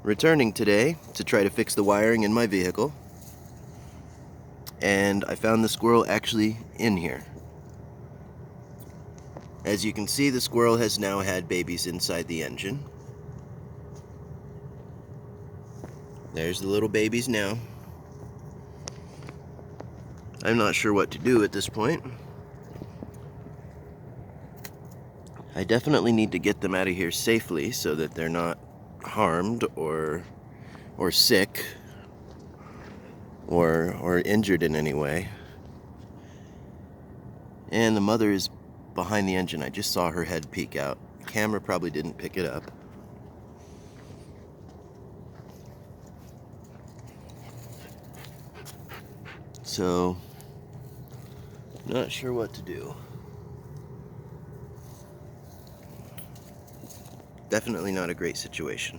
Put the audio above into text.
Returning today to try to fix the wiring in my vehicle, and I found the squirrel actually in here. As you can see, the squirrel has now had babies inside the engine. There's the little babies now. I'm not sure what to do at this point. I definitely need to get them out of here safely so that they're not harmed or sick or injured in any way. And the mother is behind the engine. I just saw her head peek out. The camera probably didn't pick it up. So, not sure what to do. Definitely not a great situation.